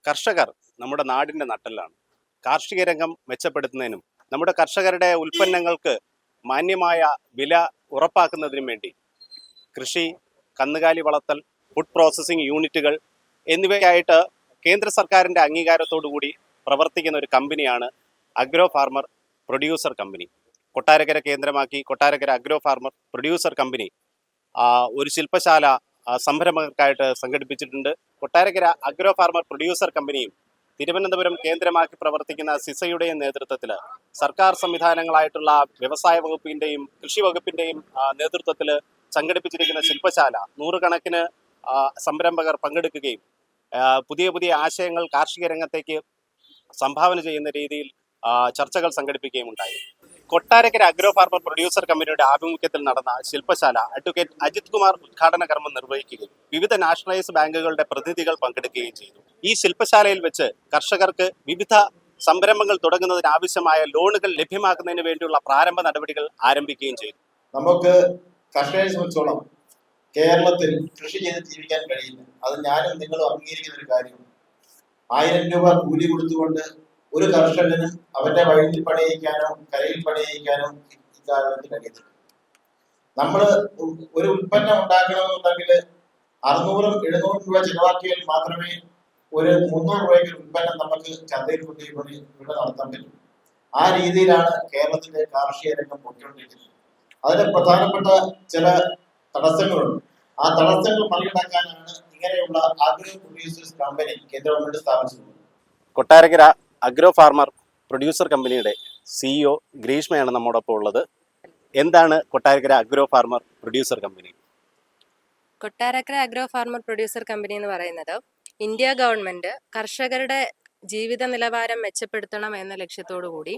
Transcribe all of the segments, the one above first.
കർഷകർ നമ്മുടെ നാടിൻ്റെ നട്ടെല്ലാണ്. കാർഷിക രംഗം മെച്ചപ്പെടുത്തുന്നതിനും നമ്മുടെ കർഷകരുടെ ഉൽപ്പന്നങ്ങൾക്ക് മാന്യമായ വില ഉറപ്പാക്കുന്നതിനും വേണ്ടി കൃഷി, കന്നുകാലി വളർത്തൽ, ഫുഡ് പ്രോസസ്സിംഗ് യൂണിറ്റുകൾ എന്നിവയായിട്ട് കേന്ദ്ര സർക്കാരിൻ്റെ അംഗീകാരത്തോടുകൂടി പ്രവർത്തിക്കുന്ന ഒരു കമ്പനിയാണ് agro farmer producer company. Kottarakkara കേന്ദ്രമാക്കി Kottarakkara agro farmer producer company ഒരു ശില്പശാല സംരംഭകർക്കായിട്ട് സംഘടിപ്പിച്ചിട്ടുണ്ട്. കൊട്ടാരക്കര അഗ്രോ ഫാർമർ പ്രൊഡ്യൂസർ കമ്പനിയും തിരുവനന്തപുരം കേന്ദ്രമാക്കി പ്രവർത്തിക്കുന്ന സിസയുടെയും നേതൃത്വത്തിൽ സർക്കാർ സംവിധാനങ്ങളായിട്ടുള്ള വ്യവസായ വകുപ്പിൻ്റെയും കൃഷി വകുപ്പിൻ്റെയും നേതൃത്വത്തിൽ സംഘടിപ്പിച്ചിരിക്കുന്ന ശില്പശാല നൂറുകണക്കിന് സംരംഭകർ പങ്കെടുക്കുകയും പുതിയ പുതിയ ആശയങ്ങൾ കാർഷിക രംഗത്തേക്ക് സംഭാവന ചെയ്യുന്ന രീതിയിൽ ചർച്ചകൾ സംഘടിപ്പിക്കുകയും ഉണ്ടായി. കൊട്ടാരക്കര അഗ്രോ ഫാർമർ പ്രൊഡ്യൂസർ കമ്പനിയുടെ ആഭിമുഖ്യത്തിൽ നടന്ന ശില്പശാല അഡ്വക്കേറ്റ് അജിത് കുമാർ ഉദ്ഘാടന കർമ്മം നിർവഹിക്കുകയും വിവിധ നാഷണലൈസ്ഡ് ബാങ്കുകളുടെ പ്രതിനിധികൾ പങ്കെടുക്കുകയും ചെയ്തു. ഈ ശില്പശാലയിൽ വെച്ച് കർഷകർക്ക് വിവിധ സംരംഭങ്ങൾ തുടങ്ങുന്നതിന് ആവശ്യമായ ലോണുകൾ ലഭ്യമാക്കുന്നതിന് വേണ്ടിയുള്ള പ്രാരംഭ നടപടികൾ ആരംഭിക്കുകയും ചെയ്തു. നമുക്ക് കർഷകരെ സംബന്ധിച്ചോളം കേരളത്തിൽ കൃഷി ചെയ്ത് ജീവിക്കാൻ കഴിയില്ല. അത് ഞാനും നിങ്ങളും അംഗീകരിക്കുന്ന ഒരു കാര്യമാണ്. 1000 രൂപ കൂലി കൊടുത്തുകൊണ്ട് ഒരു കർഷകനും അവന്റെ വയലിൽ പണിയിക്കാനോ കരയിൽ പണിയിക്കാനോ ഇക്കാലത്ത് കഴിയത്തില്ല. നമ്മൾ ഒരു ഉൽപ്പന്നം ഉണ്ടാക്കണമെന്നുണ്ടെങ്കിൽ 600-700 രൂപ ചിലവാക്കിയാൽ മാത്രമേ ഒരു 300 രൂപയ്ക്ക് ഉൽപ്പന്നം നമുക്ക് ചന്തയിൽ കൊണ്ടുപോയി ഇവിടെ നടത്താൻ പറ്റും. ആ രീതിയിലാണ് കേരളത്തിന്റെ കാർഷിക രംഗം പൊയ്ക്കൊണ്ടിരിക്കുന്നത്. അതിന് പ്രധാനപ്പെട്ട ചില തടസ്സങ്ങളുണ്ട്. ആ തടസ്സങ്ങൾ മറികടക്കാനാണ് ഇങ്ങനെയുള്ള അഗ്രോ പ്രൊഡ്യൂസേഴ്സ് കമ്പനി കേന്ദ്ര ഗവൺമെന്റ് സ്ഥാപിച്ചിട്ടുള്ളത്. കൊട്ടാരക്കര അഗ്രോ ഫാർമർ പ്രൊഡ്യൂസർ കമ്പനിയുടെ CEO ഗ്രീഷ്മയാണ് നമ്മോടൊപ്പം ഉള്ളത്. എന്താണ് Kottarakkara agro farmer producer company? Kottarakkara agro farmer producer company എന്ന് പറയുന്നത് ഇന്ത്യ ഗവൺമെന്റ് കർഷകരുടെ ജീവിത നിലവാരം മെച്ചപ്പെടുത്തണം എന്ന ലക്ഷ്യത്തോടു കൂടി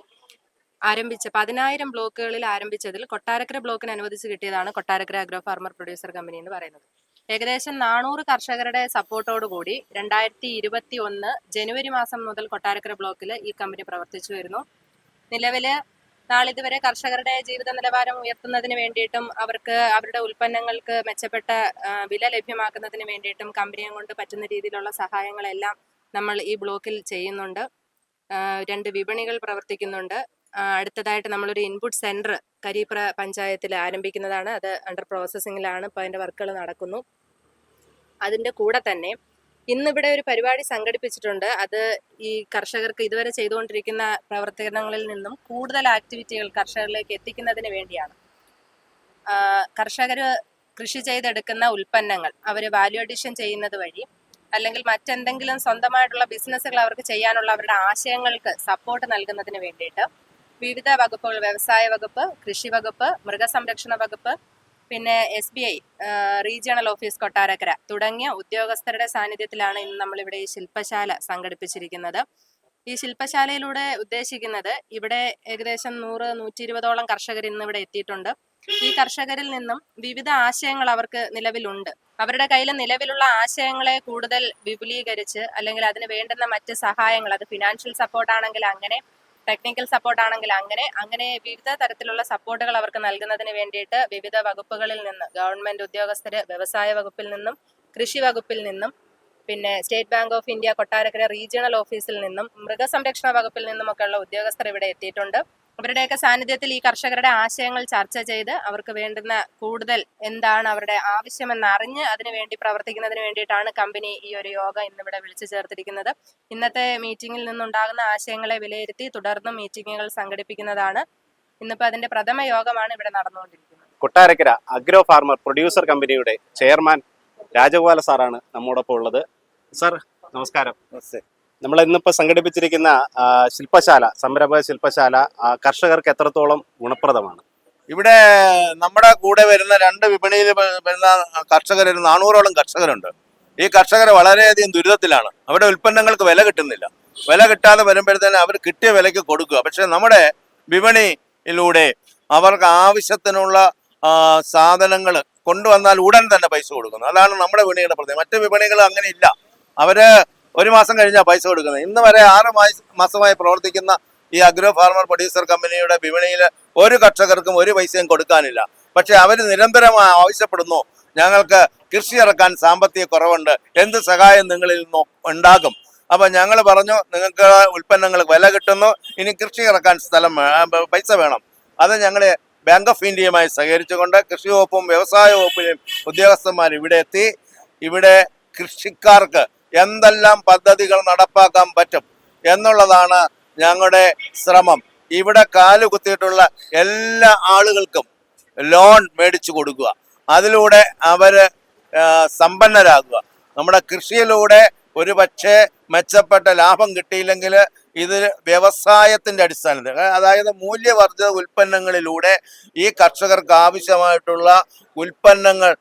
ആരംഭിച്ച 10,000 ബ്ലോക്കുകളിൽ ആരംഭിച്ചതിൽ കൊട്ടാരക്കര ബ്ലോക്കിന് അനുവദിച്ച് കിട്ടിയതാണ് Kottarakkara agro farmer producer company എന്ന് പറയുന്നത്. ഏകദേശം 400 കർഷകരുടെ സപ്പോർട്ടോടുകൂടി 2021 ജനുവരി മാസം മുതൽ കൊട്ടാരക്കര ബ്ലോക്കിൽ ഈ കമ്പനി പ്രവർത്തിച്ചു വരുന്നു. നിലവില് നാളിതുവരെ കർഷകരുടെ ജീവിത നിലവാരം ഉയർത്തുന്നതിന് വേണ്ടിയിട്ടും അവർക്ക് അവരുടെ ഉൽപ്പന്നങ്ങൾക്ക് മെച്ചപ്പെട്ട വില ലഭ്യമാക്കുന്നതിന് വേണ്ടിയിട്ടും കമ്പനിയെ കൊണ്ട് പറ്റുന്ന രീതിയിലുള്ള സഹായങ്ങളെല്ലാം നമ്മൾ ഈ ബ്ലോക്കിൽ ചെയ്യുന്നുണ്ട്. 2 വിപണികൾ പ്രവർത്തിക്കുന്നുണ്ട്. അടുത്തതായിട്ട് നമ്മളൊരു ഇൻപുട്ട് സെന്റർ കരീപ്ര പഞ്ചായത്തിൽ ആരംഭിക്കുന്നതാണ്. അത് അണ്ടർ പ്രോസസ്സിങ്ങിലാണ്. ഇപ്പോൾ അതിൻ്റെ വർക്കുകൾ നടക്കുന്നു. അതിൻ്റെ കൂടെ തന്നെ ഇന്നിവിടെ ഒരു പരിപാടി സംഘടിപ്പിച്ചിട്ടുണ്ട്. അത് ഈ കർഷകർക്ക് ഇതുവരെ ചെയ്തുകൊണ്ടിരിക്കുന്ന പ്രവർത്തനങ്ങളിൽ നിന്നും കൂടുതൽ ആക്ടിവിറ്റികൾ കർഷകരിലേക്ക് എത്തിക്കുന്നതിന് വേണ്ടിയാണ്. കർഷകർ കൃഷി ചെയ്തെടുക്കുന്ന ഉൽപ്പന്നങ്ങൾ അവർ വാല്യൂ അഡീഷൻ ചെയ്യുന്നത് വഴി അല്ലെങ്കിൽ മറ്റെന്തെങ്കിലും സ്വന്തമായിട്ടുള്ള ബിസിനസ്സുകൾ അവർക്ക് ചെയ്യാനുള്ള അവരുടെ ആശയങ്ങൾക്ക് സപ്പോർട്ട് നൽകുന്നതിന് വേണ്ടിയിട്ട് വിവിധ വകുപ്പുകൾ, വ്യവസായ വകുപ്പ്, കൃഷി വകുപ്പ്, മൃഗസംരക്ഷണ വകുപ്പ്, പിന്നെ SBI റീജിയണൽ ഓഫീസ് കൊട്ടാരക്കര തുടങ്ങിയ ഉദ്യോഗസ്ഥരുടെ സാന്നിധ്യത്തിലാണ് ഇന്ന് നമ്മളിവിടെ ഈ ശില്പശാല സംഘടിപ്പിച്ചിരിക്കുന്നത്. ഈ ശില്പശാലയിലൂടെ ഉദ്ദേശിക്കുന്നത് ഇവിടെ ഏകദേശം 100-120ഓളം കർഷകർ ഇന്ന് ഇവിടെ എത്തിയിട്ടുണ്ട്. ഈ കർഷകരിൽ നിന്നും വിവിധ ആശയങ്ങൾ അവർക്ക് നിലവിലുണ്ട്. അവരുടെ കയ്യിൽ നിലവിലുള്ള ആശയങ്ങളെ കൂടുതൽ വിപുലീകരിച്ച് അല്ലെങ്കിൽ അതിന് വേണ്ടുന്ന മറ്റ് സഹായങ്ങൾ, അത് ഫിനാൻഷ്യൽ സപ്പോർട്ട് ആണെങ്കിൽ അങ്ങനെ, ടെക്നിക്കൽ സപ്പോർട്ട് ആണെങ്കിൽ അങ്ങനെ വിവിധ തരത്തിലുള്ള സപ്പോർട്ടുകൾ അവർക്ക് നൽകുന്നതിന് വേണ്ടിയിട്ട് വിവിധ വകുപ്പുകളിൽ നിന്ന് ഗവൺമെന്റ് ഉദ്യോഗസ്ഥര്, വ്യവസായ വകുപ്പിൽ നിന്നും കൃഷി വകുപ്പിൽ നിന്നും പിന്നെ state bank of India Kottarakkara regional ഓഫീസിൽ നിന്നും മൃഗസംരക്ഷണ വകുപ്പിൽ നിന്നുമൊക്കെയുള്ള ഉദ്യോഗസ്ഥർ ഇവിടെ എത്തിയിട്ടുണ്ട്. അവരുടെയൊക്കെ സാന്നിധ്യത്തിൽ ഈ കർഷകരുടെ ആശയങ്ങൾ ചർച്ച ചെയ്ത് അവർക്ക് വേണ്ടുന്ന കൂടുതൽ എന്താണ് അവരുടെ ആവശ്യമെന്ന് അറിഞ്ഞ് അതിനുവേണ്ടി പ്രവർത്തിക്കുന്നതിന് വേണ്ടിയിട്ടാണ് കമ്പനി ഈ ഒരു യോഗ ഇന്നിവിടെ വിളിച്ചു ചേർത്തിരിക്കുന്നത്. ഇന്നത്തെ മീറ്റിംഗിൽ നിന്നുണ്ടാകുന്ന ആശയങ്ങളെ വിലയിരുത്തി തുടർന്നും മീറ്റിംഗുകൾ സംഘടിപ്പിക്കുന്നതാണ്. ഇന്നിപ്പോൾ അതിന്റെ പ്രഥമ യോഗമാണ് ഇവിടെ നടന്നുകൊണ്ടിരിക്കുന്നത്. കൊട്ടാരക്കര അഗ്രോ ഫാർമർ പ്രൊഡ്യൂസർ കമ്പനിയുടെ ചെയർമാൻ രാജഗോപാല സാറാണ് നമ്മോടൊപ്പം ഉള്ളത്. സാർ നമസ്കാരം. നമ്മൾ ഇന്നിപ്പോൾ സംഘടിപ്പിച്ചിരിക്കുന്ന ശില്പശാല, സംരംഭക ശില്പശാല കർഷകർക്ക് എത്രത്തോളം ഗുണപ്രദമാണ്? ഇവിടെ നമ്മുടെ കൂടെ വരുന്ന 2 വിപണിയിൽ വരുന്ന കർഷകർ 400ഓളം കർഷകരുണ്ട്. ഈ കർഷകർ വളരെയധികം ദുരിതത്തിലാണ്. അവരുടെ ഉൽപ്പന്നങ്ങൾക്ക് വില കിട്ടുന്നില്ല. വില കിട്ടാതെ വരുമ്പോഴത്തേന് അവർ കിട്ടിയ വിലയ്ക്ക് കൊടുക്കുക. പക്ഷെ നമ്മുടെ വിപണിയിലൂടെ അവർക്ക് ആവശ്യത്തിനുള്ള സാധനങ്ങൾ കൊണ്ടുവന്നാൽ ഉടൻ തന്നെ പൈസ കൊടുക്കുന്നു. അതാണ് നമ്മുടെ വിപണിയുടെ പ്രത്യേകത. മറ്റു വിപണികൾ അങ്ങനെ ഇല്ല. അവര് 1 മാസം കഴിഞ്ഞാൽ പൈസ കൊടുക്കുന്നത്. ഇന്ന് വരെ 6 മാസമായി പ്രവർത്തിക്കുന്ന ഈ അഗ്രോ ഫാർമർ പ്രൊഡ്യൂസർ കമ്പനിയുടെ വിപണിയിൽ ഒരു കർഷകർക്കും ഒരു പൈസയും കൊടുക്കാനില്ല. പക്ഷെ അവർ നിരന്തരമായി ആവശ്യപ്പെടുന്നു, ഞങ്ങൾക്ക് കൃഷി ഇറക്കാൻ സാമ്പത്തിക കുറവുണ്ട്, എന്ത് സഹായം നിങ്ങളിൽ നിന്നും ഉണ്ടാകും. അപ്പൊ ഞങ്ങൾ പറഞ്ഞു നിങ്ങൾക്ക് ഉൽപ്പന്നങ്ങൾ വില കിട്ടുന്നു, ഇനി കൃഷി ഇറക്കാൻ പൈസ വേണം. അത് ഞങ്ങൾ ബാങ്ക് ഓഫ് ഇന്ത്യയുമായി സഹകരിച്ചുകൊണ്ട് കൃഷി വകുപ്പും വ്യവസായ വകുപ്പിലെയും ഉദ്യോഗസ്ഥന്മാർ ഇവിടെ എത്തി. ഇവിടെ കൃഷിക്കാർക്ക് എന്തെല്ലാം പദ്ധതികൾ നടപ്പാക്കാൻ പറ്റും എന്നുള്ളതാണ് ഞങ്ങളുടെ ശ്രമം. ഇവിടെ കാലുകുത്തിയിട്ടുള്ള എല്ലാ ആളുകൾക്കും ലോൺ മേടിച്ചു കൊടുക്കുക, അതിലൂടെ അവര് സമ്പന്നരാകുക. നമ്മുടെ കൃഷിയിലൂടെ ഒരു പക്ഷേ മെച്ചപ്പെട്ട ലാഭം കിട്ടിയില്ലെങ്കിൽ ഇത് വ്യവസായത്തിന്റെ അടിസ്ഥാനത്തിൽ, അതായത് മൂല്യവർദ്ധിത ഉൽപ്പന്നങ്ങളിലൂടെ ഈ കർഷകർക്ക് ആവശ്യമായിട്ടുള്ള ഉൽപ്പന്നങ്ങൾ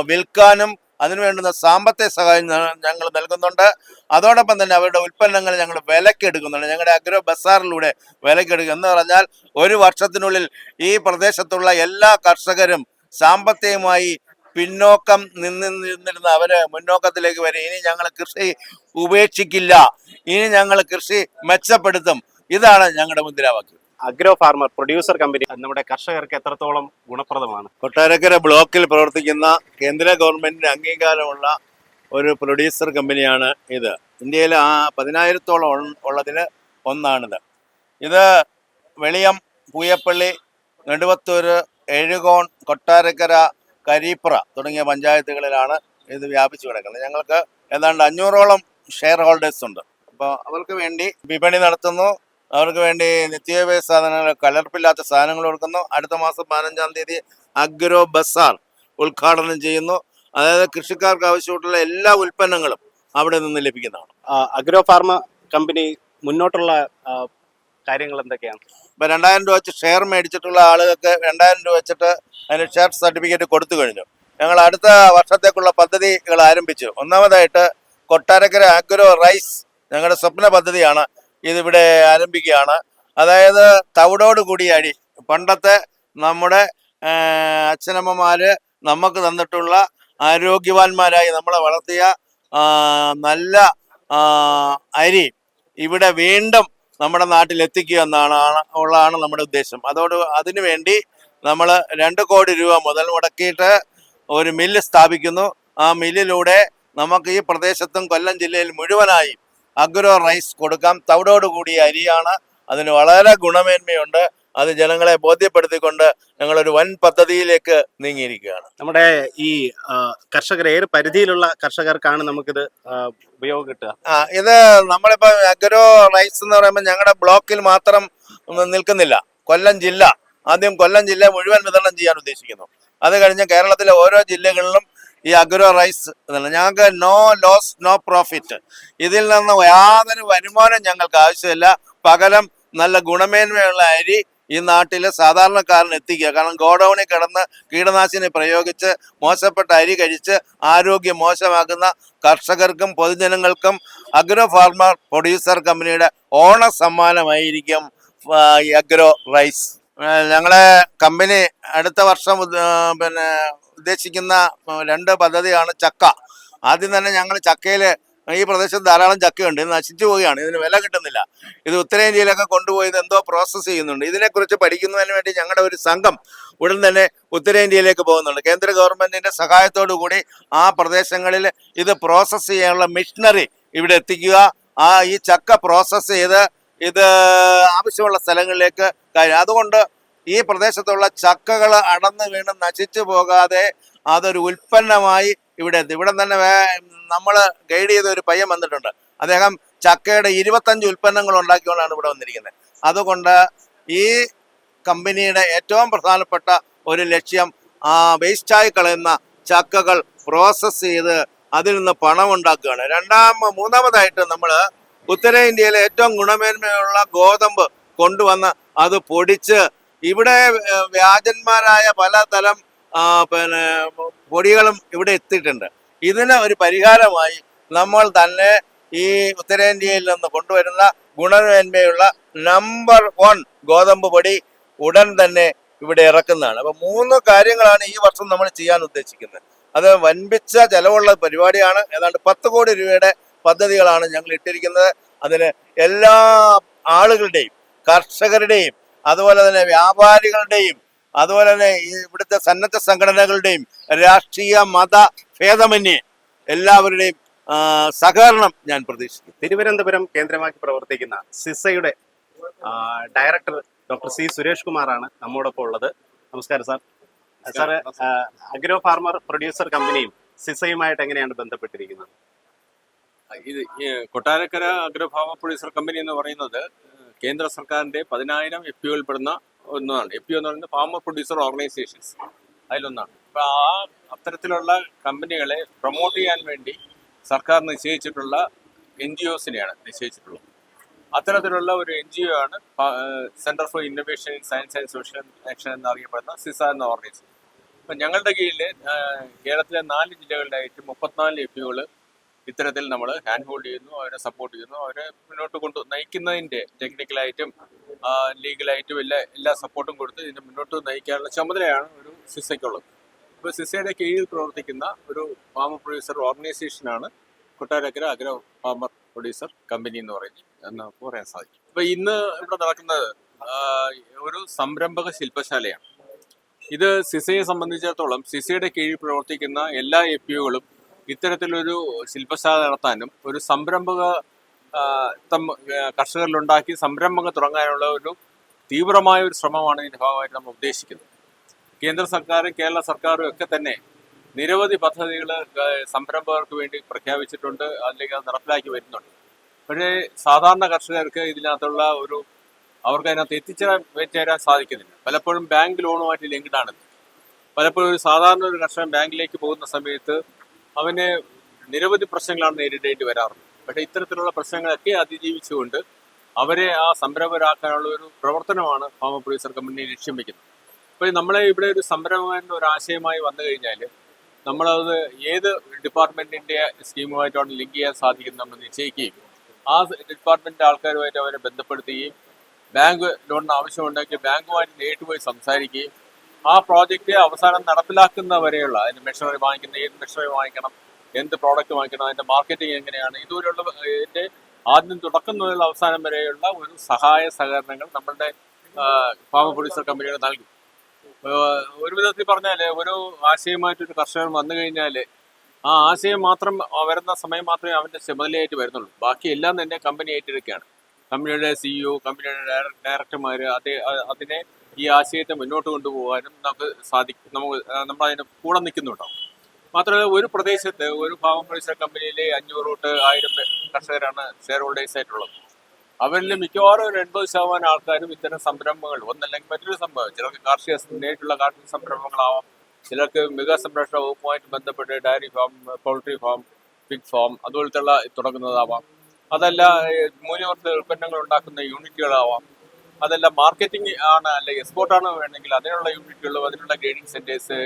വിൽക്കാനും അതിനു വേണ്ടുന്ന സാമ്പത്തിക സഹായം ഞങ്ങൾ നൽകുന്നുണ്ട്. അതോടൊപ്പം തന്നെ അവരുടെ ഉൽപ്പന്നങ്ങൾ ഞങ്ങൾ വിലയ്ക്ക് എടുക്കുന്നുണ്ട്. ഞങ്ങളുടെ അഗ്രോ ബസാറിലൂടെ വിലയ്ക്ക് എടുക്കുക എന്ന് പറഞ്ഞാൽ ഒരു വർഷത്തിനുള്ളിൽ ഈ പ്രദേശത്തുള്ള എല്ലാ കർഷകരും സാമ്പത്തികമായി പിന്നോക്കം നിന്നിരുന്ന അവര് മുന്നോക്കത്തിലേക്ക് വരും. ഇനി ഞങ്ങൾ കൃഷി ഉപേക്ഷിക്കില്ല, ഇനി ഞങ്ങൾ കൃഷി മെച്ചപ്പെടുത്തും. ഇതാണ് ഞങ്ങളുടെ മുദ്രാവാക്യം. അഗ്രോ ഫാർമർ പ്രൊഡ്യൂസർ കമ്പനി നമ്മുടെ കർഷകർക്ക് എത്രത്തോളം ഗുണപ്രദമാണ്? കൊട്ടാരക്കര ബ്ലോക്കിൽ പ്രവർത്തിക്കുന്ന കേന്ദ്ര ഗവൺമെന്റിന്റെ അംഗീകാരമുള്ള ഒരു പ്രൊഡ്യൂസർ കമ്പനിയാണ് ഇത്. ഇന്ത്യയിൽ 10,000-ഓളം ഉള്ളതിൽ ഒന്നാണിത്. ഇത് വെളിയം, പൂയപ്പള്ളി, നെടുവത്തൂര്, എഴുകോൺ, കൊട്ടാരക്കര, കരീപ്ര തുടങ്ങിയ പഞ്ചായത്തുകളിലാണ് ഇത് വ്യാപിച്ചു കിടക്കുന്നത്. ഞങ്ങൾക്ക് ഏതാണ്ട് 500-ഓളം ഷെയർ ഹോൾഡേഴ്സ് ഉണ്ട്. അപ്പോൾ അവർക്ക് വേണ്ടി വിപണി നടത്തുന്നു, അവർക്ക് വേണ്ടി നിത്യോപയോഗ സാധനങ്ങൾ, കലർപ്പില്ലാത്ത സാധനങ്ങൾ കൊടുക്കുന്നു. അടുത്ത മാസം 15-ാം തീയതി അഗ്രോ ബസാർ ഉദ്ഘാടനം ചെയ്യുന്നു. അതായത് കൃഷിക്കാർക്ക് ആവശ്യമായിട്ടുള്ള എല്ലാ ഉൽപ്പന്നങ്ങളും അവിടെ നിന്ന് ലഭിക്കുന്നതാണ്. അഗ്രോ ഫാർമ കമ്പനി മുന്നോട്ടുള്ള കാര്യങ്ങൾ എന്തൊക്കെയാണ്? ഇപ്പം 2,000 രൂപ വെച്ച് ഷെയർ മേടിച്ചിട്ടുള്ള ആളുകൾക്ക് 2,000 രൂപ വെച്ചിട്ട് അതിന് ഷെയർ സർട്ടിഫിക്കറ്റ് കൊടുത്തു കഴിഞ്ഞു. ഞങ്ങൾ അടുത്ത വർഷത്തേക്കുള്ള പദ്ധതികൾ ആരംഭിച്ചു. ഒന്നാമതായിട്ട് കൊട്ടാരക്കര അഗ്രോ റൈസ് ഞങ്ങളുടെ സ്വപ്ന പദ്ധതിയാണ്. ഇതിവിടെ ആരംഭിക്കുകയാണ്. അതായത് തവിടോട് കൂടിയ അരി, പണ്ടത്തെ നമ്മുടെ അച്ഛനമ്മമാര് നമുക്ക് തന്നിട്ടുള്ള ആരോഗ്യവാന്മാരായി നമ്മളെ വളർത്തിയ നല്ല അരി ഇവിടെ വീണ്ടും നമ്മുടെ നാട്ടിൽ എത്തിക്കുക ഉള്ളതാണ് നമ്മുടെ ഉദ്ദേശം. അതിനു വേണ്ടി നമ്മൾ 2 കോടി രൂപ മുതൽ മുടക്കിയിട്ട് ഒരു മില്ല് സ്ഥാപിക്കുന്നു. ആ മില്ലിലൂടെ നമുക്ക് ഈ പ്രദേശത്തും കൊല്ലം ജില്ലയിൽ മുഴുവനായി അഗ്രോ റൈസ് കൊടുക്കാം. തവിടോട് കൂടിയ അരിയാണ്, അതിന് വളരെ ഗുണമേന്മയുണ്ട്. അത് ജനങ്ങളെ ബോധ്യപ്പെടുത്തിക്കൊണ്ട് ഞങ്ങളൊരു വൻ പദ്ധതിയിലേക്ക് നീങ്ങിയിരിക്കുകയാണ്. നമ്മുടെ ഈ കർഷകർ ഏത് പരിധിയിലുള്ള കർഷകർക്കാണ് നമുക്കിത് ഉപയോഗം കിട്ടുക? ഇത് നമ്മളിപ്പോ അഗ്രോ റൈസ് എന്ന് പറയുമ്പോൾ ഞങ്ങളുടെ ബ്ലോക്കിൽ മാത്രം നിൽക്കുന്നില്ല. കൊല്ലം ജില്ല, ആദ്യം കൊല്ലം ജില്ല മുഴുവൻ വിതരണം ചെയ്യാൻ ഉദ്ദേശിക്കുന്നു. അത് കഴിഞ്ഞ് കേരളത്തിലെ ഓരോ ജില്ലകളിലും ഈ അഗ്രോ റൈസ് ഞങ്ങൾക്ക് നോ ലോസ് നോ പ്രോഫിറ്റ്. ഇതിൽ നിന്ന് യാതൊരു വരുമാനം ഞങ്ങൾക്ക് ആവശ്യമില്ല. പകരം നല്ല ഗുണമേന്മയുള്ള അരി ഈ നാട്ടിലെ സാധാരണക്കാരന് എത്തിക്കുക. കാരണം ഗോഡൌണിൽ കിടന്ന് കീടനാശിനി പ്രയോഗിച്ച് മോശപ്പെട്ട അരി കഴിച്ച് ആരോഗ്യം മോശമാക്കുന്ന കർഷകർക്കും പൊതുജനങ്ങൾക്കും അഗ്രോ ഫാർമർ പ്രൊഡ്യൂസർ കമ്പനിയുടെ ഓണ സമ്മാനമായിരിക്കും ഈ അഗ്രോ റൈസ്. ഞങ്ങളെ കമ്പനി അടുത്ത വർഷം ഉദ്ദേശിക്കുന്ന 2 പദ്ധതിയാണ് ചക്ക. ആദ്യം തന്നെ ഞങ്ങൾ ചക്കയിൽ ഈ പ്രദേശത്ത് ധാരാളം ചക്കയുണ്ട്, ഇത് നശിച്ചു പോവുകയാണ്, ഇതിന് വില കിട്ടുന്നില്ല. ഇത് ഉത്തരേന്ത്യയിലൊക്കെ കൊണ്ടുപോയി എന്തോ പ്രോസസ്സ് ചെയ്യുന്നുണ്ട്. ഇതിനെക്കുറിച്ച് പഠിക്കുന്നതിന് വേണ്ടി ഞങ്ങളുടെ ഒരു സംഘം ഉടൻ തന്നെ ഉത്തരേന്ത്യയിലേക്ക് പോകുന്നുണ്ട്. കേന്ദ്ര ഗവൺമെന്റിന്റെ സഹായത്തോടു കൂടി ആ പ്രദേശങ്ങളിൽ ഇത് പ്രോസസ്സ് ചെയ്യാനുള്ള മെഷീനറി ഇവിടെ എത്തിക്കുക. ഈ ചക്ക പ്രോസസ്സ് ചെയ്ത് ഇത് ആവശ്യമുള്ള സ്ഥലങ്ങളിലേക്ക് അതുകൊണ്ട് ഈ പ്രദേശത്തുള്ള ചക്കകൾ അടർന്നു വീണ് നശിച്ചു പോകാതെ അതൊരു ഉൽപ്പന്നമായി ഇവിടെ എത്തി. ഇവിടെ തന്നെ നമ്മൾ ഗൈഡ് ചെയ്ത ഒരു പയ്യൻ വന്നിട്ടുണ്ട്. അദ്ദേഹം ചക്കയുടെ 25 ഉൽപ്പന്നങ്ങൾ ഉണ്ടാക്കിക്കൊണ്ടാണ് ഇവിടെ വന്നിരിക്കുന്നത്. അതുകൊണ്ട് ഈ കമ്പനിയുടെ ഏറ്റവും പ്രധാനപ്പെട്ട ഒരു ലക്ഷ്യം വേസ്റ്റായി കളയുന്ന ചക്കകൾ പ്രോസസ്സ് ചെയ്ത് അതിൽ നിന്ന് പണം ഉണ്ടാക്കുകയാണ്. മൂന്നാമതായിട്ട് നമ്മൾ ഉത്തരേന്ത്യയിലെ ഏറ്റവും ഗുണമേന്മയുള്ള ഗോതമ്പ് കൊണ്ടുവന്ന് അത് പൊടിച്ച് ഇവിടെ വ്യാജന്മാരായ പലതരം പൊടികളും ഇവിടെ എത്തിയിട്ടുണ്ട്. ഇതിന് ഒരു പരിഹാരമായി നമ്മൾ തന്നെ ഈ ഉത്തരേന്ത്യയിൽ നിന്ന് കൊണ്ടുവരുന്ന ഗുണമേന്മയുള്ള നമ്പർ 1 ഗോതമ്പ് പൊടി ഉടൻ തന്നെ ഇവിടെ ഇറക്കുന്നതാണ്. അപ്പൊ 3 കാര്യങ്ങളാണ് ഈ വർഷം നമ്മൾ ചെയ്യാൻ ഉദ്ദേശിക്കുന്നത്. അത് വൻപിച്ച ചെലവുള്ള പരിപാടിയാണ്. ഏതാണ്ട് 10 കോടി രൂപയുടെ പദ്ധതികളാണ് ഞങ്ങൾ ഇട്ടിരിക്കുന്നത്. അതിന് എല്ലാ ആളുകളുടെയും, കർഷകരുടെയും, അതുപോലെ തന്നെ വ്യാപാരികളുടെയും, അതുപോലെ തന്നെ ഇവിടുത്തെ സന്നദ്ധ സംഘടനകളുടെയും, രാഷ്ട്രീയ മത ഭേദമന്യേ എല്ലാവരുടെയും സഹകരണം ഞാൻ പ്രതീക്ഷിക്കുന്നു. തിരുവനന്തപുരം കേന്ദ്രമാക്കി പ്രവർത്തിക്കുന്ന സിസയുടെ ഡയറക്ടർ ഡോക്ടർ സി സുരേഷ് കുമാറാണ് നമ്മോടൊപ്പം ഉള്ളത്. നമസ്കാരം sir. Sir agro farmer producer കമ്പനിയും സിസയുമായിട്ട് എങ്ങനെയാണ് ബന്ധപ്പെട്ടിരിക്കുന്നത്? ഇത് Kottarakkara agro farmer producer company എന്ന് പറയുന്നത് കേന്ദ്ര സർക്കാരിന്റെ 10,000 FPO പെടുന്ന ഒന്നാണ്. FPO എന്ന് പറയുന്നത് ഫാർമർ പ്രൊഡ്യൂസർ ഓർഗനൈസേഷൻസ്, അതിലൊന്നാണ്. അപ്പോൾ അത്തരത്തിലുള്ള കമ്പനികളെ പ്രൊമോട്ട് ചെയ്യാൻ വേണ്ടി സർക്കാർ നിശ്ചയിച്ചിട്ടുള്ള NGOസിനെയാണ് നിശ്ചയിച്ചിട്ടുള്ളത്. അത്തരത്തിലുള്ള ഒരു NGO ആണ് centre for innovation in science and social action എന്നറിയപ്പെടുന്ന സിസ എന്ന ഓർഗനൈസേഷൻ. അപ്പം ഞങ്ങളുടെ കീഴിൽ കേരളത്തിലെ 4 ജില്ലകളിലായിട്ട് 34 FPOകൾ ഇത്തരത്തിൽ നമ്മൾ ഹാൻഡ് ഹോൾഡ് ചെയ്യുന്നു, അവരെ സപ്പോർട്ട് ചെയ്യുന്നു, അവരെ മുന്നോട്ട് നയിക്കുന്നതിൻ്റെ ടെക്നിക്കലായിട്ടും ലീഗലായിട്ടും എല്ലാ സപ്പോർട്ടും കൊടുത്ത് ഇതിനെ മുന്നോട്ട് നയിക്കാനുള്ള ചുമതലയാണ് ഒരു സിസയ്ക്കുള്ളത്. ഇപ്പോൾ സിസയുടെ കീഴിൽ പ്രവർത്തിക്കുന്ന ഒരു ഫാമർ പ്രൊഡ്യൂസർ ഓർഗനൈസേഷനാണ് Kottarakkara agro farmer producer company എന്ന് പറയാൻ സാധിക്കും. ഇപ്പോൾ ഇന്ന് ഇവിടെ നടക്കുന്നത് ഒരു സംരംഭക ശില്പശാലയാണ്. ഇത് സിസയെ സംബന്ധിച്ചിടത്തോളം സിസയുടെ കീഴിൽ പ്രവർത്തിക്കുന്ന എല്ലാ FPOകളും ഇത്തരത്തിലൊരു ശില്പശാല നടത്താനും ഒരു സംരംഭക കർഷകരിലുണ്ടാക്കി സംരംഭങ്ങൾ തുടങ്ങാനുള്ള ഒരു തീവ്രമായ ഒരു ശ്രമമാണ് ഇതിൻ്റെ ഭാഗമായിട്ട് നമ്മൾ ഉദ്ദേശിക്കുന്നത്. കേന്ദ്ര സർക്കാരും കേരള സർക്കാരും ഒക്കെ തന്നെ നിരവധി പദ്ധതികൾ സംരംഭകർക്ക് വേണ്ടി പ്രഖ്യാപിച്ചിട്ടുണ്ട്, അല്ലെങ്കിൽ അത് നടപ്പിലാക്കി വരുന്നുണ്ട്. പക്ഷേ സാധാരണ കർഷകർക്ക് ഇതിനകത്തുള്ള അവർക്ക് അതിനകത്ത് എത്തിച്ചേരാൻ സാധിക്കുന്നില്ല. പലപ്പോഴും ബാങ്ക് ലോണുമായിട്ട് ലിങ്ക്ഡാണിത്. പലപ്പോഴും ഒരു സാധാരണ ഒരു കർഷകൻ ബാങ്കിലേക്ക് പോകുന്ന സമയത്ത് അവന് നിരവധി പ്രശ്നങ്ങളാണ് നേരിടേണ്ടി വരാറുള്ളത്. പക്ഷേ ഇത്തരത്തിലുള്ള പ്രശ്നങ്ങളൊക്കെ അതിജീവിച്ചുകൊണ്ട് അവരെ ആ സംരംഭകരാക്കാനുള്ള ഒരു പ്രവർത്തനമാണ് ഫാമർ പ്രൊഡ്യൂസർ കമ്പനി ലക്ഷ്യം വയ്ക്കുന്നത്. അപ്പോൾ നമ്മളെ ഇവിടെ ഒരു സംരംഭകൻ്റെ ഒരു ആശയമായി വന്നു കഴിഞ്ഞാൽ നമ്മളത് ഏത് ഡിപ്പാർട്ട്മെൻറ്റിൻ്റെ സ്കീമുമായിട്ടാണ് ലിങ്ക് ചെയ്യാൻ സാധിക്കുന്നത് നമ്മൾ നിശ്ചയിക്കുകയും ആ ഡിപ്പാർട്ട്മെൻറ്റ് ആൾക്കാരുമായിട്ട് അവരെ ബന്ധപ്പെടുത്തുകയും ബാങ്ക് ലോണിന് ആവശ്യമുണ്ടെങ്കിൽ ബാങ്കുമായിട്ട് നേരിട്ട് പോയി സംസാരിക്കുകയും ആ പ്രോജക്റ്റ് അവസാനം നടപ്പിലാക്കുന്നവരെയുള്ള അതിൻ്റെ മെഷീനറി വാങ്ങിക്കുന്ന ഏത് മെഷീനറി വാങ്ങിക്കണം, എന്ത് പ്രോഡക്റ്റ് വാങ്ങിക്കണം, അതിൻ്റെ മാർക്കറ്റിംഗ് എങ്ങനെയാണ്, ഇതുപോലുള്ള ഇതിൻ്റെ ആദ്യം തുടക്കം മുതൽ അവസാനം വരെയുള്ള ഒരു സഹകരണങ്ങൾ നമ്മളുടെ ഫാമർ പ്രൊഡ്യൂസർ കമ്പനികൾ നൽകും. ഒരു വിധത്തിൽ പറഞ്ഞാൽ ഒരു ആശയമായിട്ടൊരു കർഷകൻ വന്നു കഴിഞ്ഞാൽ ആ ആശയം മാത്രം വരുന്ന സമയം മാത്രമേ അവൻ്റെ ചുമതലയായിട്ട് വരുന്നുള്ളൂ. ബാക്കി എല്ലാം തന്നെ കമ്പനി ഏറ്റെടുക്കുകയാണ്. കമ്പനിയുടെ CEO, കമ്പനിയുടെ ഡയറക്ടർമാർ അതിനെ ഈ ആശയത്തെ മുന്നോട്ട് കൊണ്ടുപോകാനും നമ്മൾ അതിൻ്റെ കൂടെ നിൽക്കുന്നുണ്ടാവും. മാത്രമല്ല ഒരു പ്രദേശത്ത് ഒരു ഫാമർ പ്രൊഡ്യൂസർ കമ്പനിയിൽ 500 തൊട്ട് 1000 കർഷകരാണ് ഷെയർ ഹോൾഡേഴ്സ് ആയിട്ടുള്ളത്. അവരിൽ മിക്കവാറും ഒരു 80% ആൾക്കാരും ഇത്തരം സംരംഭങ്ങൾ ഒന്നല്ലെങ്കിൽ മറ്റൊരു സംഭവം, ചിലർക്ക് നേരിട്ടുള്ള കാർഷിക സംരംഭങ്ങളാവാം, ചിലർക്ക് മൃഗസംരക്ഷണ വകുപ്പുമായിട്ട് ബന്ധപ്പെട്ട് dairy farm, poultry farm, pig farm അതുപോലത്തുള്ള തുടങ്ങുന്നതാവാം, അതല്ല മൂല്യവർദ്ധിത ഉൽപ്പന്നങ്ങൾ ഉണ്ടാക്കുന്ന യൂണിറ്റുകളാവാം, അതല്ല മാർക്കറ്റിംഗ് ആണ് അല്ലെങ്കിൽ എക്സ്പോർട്ടാണ് വേണമെങ്കിൽ അതിനുള്ള യൂണിറ്റുകളും അതിനുള്ള grading centres,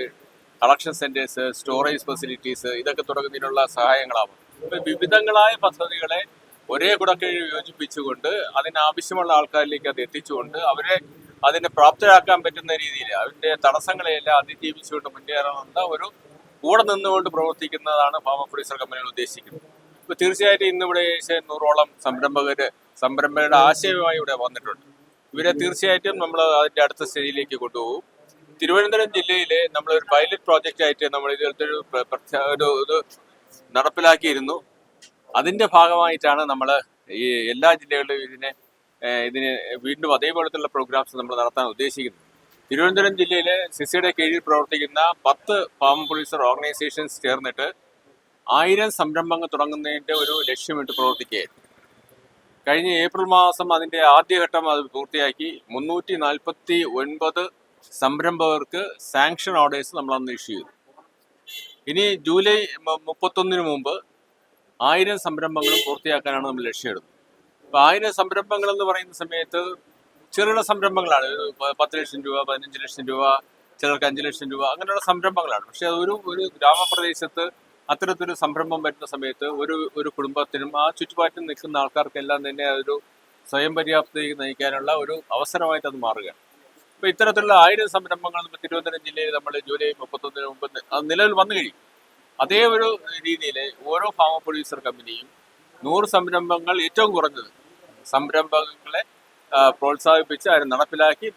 collection centres, storage facilities ഇതൊക്കെ തുടങ്ങുന്നതിനുള്ള സഹായങ്ങളാവും. ഇപ്പം വിവിധങ്ങളായ പദ്ധതികളെ ഒരേ കുടക്കീഴിൽ യോജിപ്പിച്ചുകൊണ്ട് അതിനാവശ്യമുള്ള ആൾക്കാരിലേക്ക് അത് എത്തിച്ചുകൊണ്ട് അവരെ അതിനെ പ്രാപ്തരാക്കാൻ പറ്റുന്ന രീതിയിൽ അതിൻ്റെ തടസ്സങ്ങളെയെല്ലാം അതിജീവിച്ചുകൊണ്ട് മുന്നേറാനുള്ള ഒരു കൂടെ നിന്നുകൊണ്ട് പ്രവർത്തിക്കുന്നതാണ് ഫാമർ പ്രൊഡ്യൂസർ കമ്പനികൾ ഉദ്ദേശിക്കുന്നത്. ഇപ്പോൾ തീർച്ചയായിട്ടും ഇന്നിവിടെ 100ഓളം സംരംഭകരുടെ ആശയമായി ഇവിടെ വന്നിട്ടുണ്ട്. ഇവരെ തീർച്ചയായിട്ടും നമ്മൾ അതിൻ്റെ അടുത്ത സ്റ്റേജിലേക്ക് കൊണ്ടുപോകും. തിരുവനന്തപുരം ജില്ലയിലെ നമ്മളൊരു പൈലറ്റ് പ്രോജക്റ്റ് ആയിട്ട് നമ്മൾ ഇതുപോലത്തെ ഒരു നടപ്പിലാക്കിയിരുന്നു. അതിൻ്റെ ഭാഗമായിട്ടാണ് നമ്മൾ ഈ എല്ലാ ജില്ലകളിലും ഇതിന് വീണ്ടും അതേപോലത്തുള്ള പ്രോഗ്രാംസ് നമ്മൾ നടത്താൻ ഉദ്ദേശിക്കുന്നത്. തിരുവനന്തപുരം ജില്ലയിലെ സിസിയുടെ കീഴിൽ പ്രവർത്തിക്കുന്ന 10 ഫാമർ പ്രൊഡ്യൂസർ ഓർഗനൈസേഷൻസ് ചേർന്നിട്ട് 1000 സംരംഭങ്ങൾ തുടങ്ങുന്നതിൻ്റെ ഒരു ലക്ഷ്യമിട്ട് പ്രവർത്തിക്കുകയായിരുന്നു. കഴിഞ്ഞ ഏപ്രിൽ മാസം അതിൻ്റെ ആദ്യഘട്ടം അത് പൂർത്തിയാക്കി 349 സംരംഭകർക്ക് സാങ്ഷൻ ഓർഡേഴ്സ് നമ്മൾ അന്ന് ഇഷ്യൂ ചെയ്തു. ഇനി ജൂലൈ 31 മുമ്പ് 1000 സംരംഭങ്ങളും പൂർത്തിയാക്കാനാണ് നമ്മൾ ലക്ഷ്യമിടുന്നത്. അപ്പോൾ 1000 സംരംഭങ്ങൾ എന്ന് പറയുന്ന സമയത്ത് ചെറുകിട സംരംഭങ്ങളാണ്. 10 ലക്ഷം രൂപ, 15 ലക്ഷം രൂപ, ചിലർക്ക് 5 ലക്ഷം രൂപ, അങ്ങനെയുള്ള സംരംഭങ്ങളാണ്. പക്ഷെ ഒരു ഗ്രാമപ്രദേശത്ത് അത്തരത്തിലൊരു സംരംഭം വരുന്ന സമയത്ത് ഒരു കുടുംബത്തിനും ആ ചുറ്റുപാറ്റിൽ നിൽക്കുന്ന ആൾക്കാർക്കെല്ലാം തന്നെ അതൊരു സ്വയം പര്യാപ്തതയ്ക്ക് നയിക്കാനുള്ള ഒരു അവസരമായിട്ട് അത് മാറുകയാണ്. അപ്പോൾ ഇത്തരത്തിലുള്ള 1000 സംരംഭങ്ങൾ തിരുവനന്തപുരം ജില്ലയിൽ നമ്മൾ ജൂലൈ 31 മുമ്പ് അത് നിലവിൽ വന്നു കഴിയും. അതേ ഒരു രീതിയിൽ ഓരോ ഫാമർ പ്രൊഡ്യൂസർ കമ്പനിയും 100 സംരംഭങ്ങൾ ഏറ്റവും കുറഞ്ഞത് സംരംഭങ്ങളെ പ്രോത്സാഹിപ്പിച്ച് അതിനെ നടപ്പിലാക്കി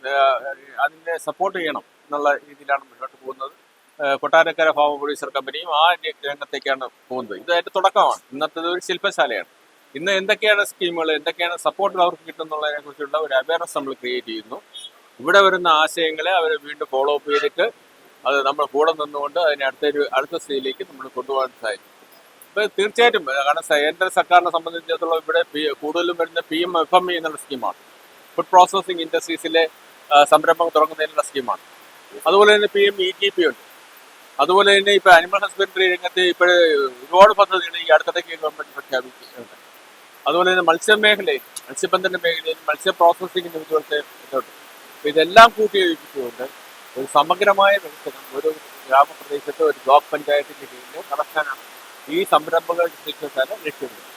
അതിനെ സപ്പോർട്ട് ചെയ്യണം എന്നുള്ള രീതിയിലാണ് മുന്നോട്ട് പോകുന്നത്. കൊട്ടാരക്കര ഫാം പ്രൊഡ്യൂസർ കമ്പനിയും ആ രംഗത്തേക്കാണ് പോകുന്നത്. ഇത് അതിന്റെ തുടക്കമാണ്. ഇന്നത്തെ ഒരു ശില്പശാലയാണ്. ഇന്ന് എന്തൊക്കെയാണ് സ്കീമുകൾ, എന്തൊക്കെയാണ് സപ്പോർട്ടുകൾ അവർക്ക് കിട്ടുന്നുള്ളതിനെ കുറിച്ചുള്ള ഒരു അവയർനെസ് നമ്മൾ ക്രിയേറ്റ് ചെയ്യുന്നു. ഇവിടെ വരുന്ന ആശയങ്ങളെ അവർ വീണ്ടും ഫോളോ അപ്പ് ചെയ്തിട്ട് അത് നമ്മൾ കൂടെ നിന്നുകൊണ്ട് അതിനെ അടുത്ത സ്റ്റേജിലേക്ക് നമ്മൾ കൊണ്ടുപോകാൻ സാധിക്കും. ഇപ്പൊ തീർച്ചയായിട്ടും കാരണം കേന്ദ്ര സർക്കാരിനെ സംബന്ധിച്ചിടത്തോളം ഇവിടെ കൂടുതലും വരുന്ന PMFME എന്നുള്ള സ്കീമാണ്. ഫുഡ് പ്രോസസിംഗ് ഇൻഡസ്ട്രീസിലെ സംരംഭം തുടങ്ങുന്നതിനുള്ള സ്കീമാണ്. അതുപോലെ തന്നെ PMEGP ഉണ്ട്. അതുപോലെ തന്നെ ഇപ്പൊ അനിമൽ ഹസ്ബൻഡറി രംഗത്ത് ഇപ്പോഴേ ഒരുപാട് പദ്ധതികൾ ഈ അടുത്തിടയ്ക്ക് ഗവൺമെന്റ് പ്രഖ്യാപിച്ചിട്ടുണ്ട്. അതുപോലെ തന്നെ മത്സ്യബന്ധന മേഖലയിൽ മത്സ്യ പ്രോസസ്സിംഗിന് ഇതുപോലത്തെ ഇതുണ്ട്. അപ്പൊ ഇതെല്ലാം കൂട്ടിയോജിപ്പിച്ചുകൊണ്ട് ഒരു സമഗ്രമായ വികസനം ഒരു ഗ്രാമപ്രദേശത്ത് ഒരു ബ്ലോക്ക് പഞ്ചായത്തിന്റെ കീഴിൽ നടത്താനാണ് ഈ സംരംഭങ്ങൾ ലക്ഷ്യമിടുന്നത്.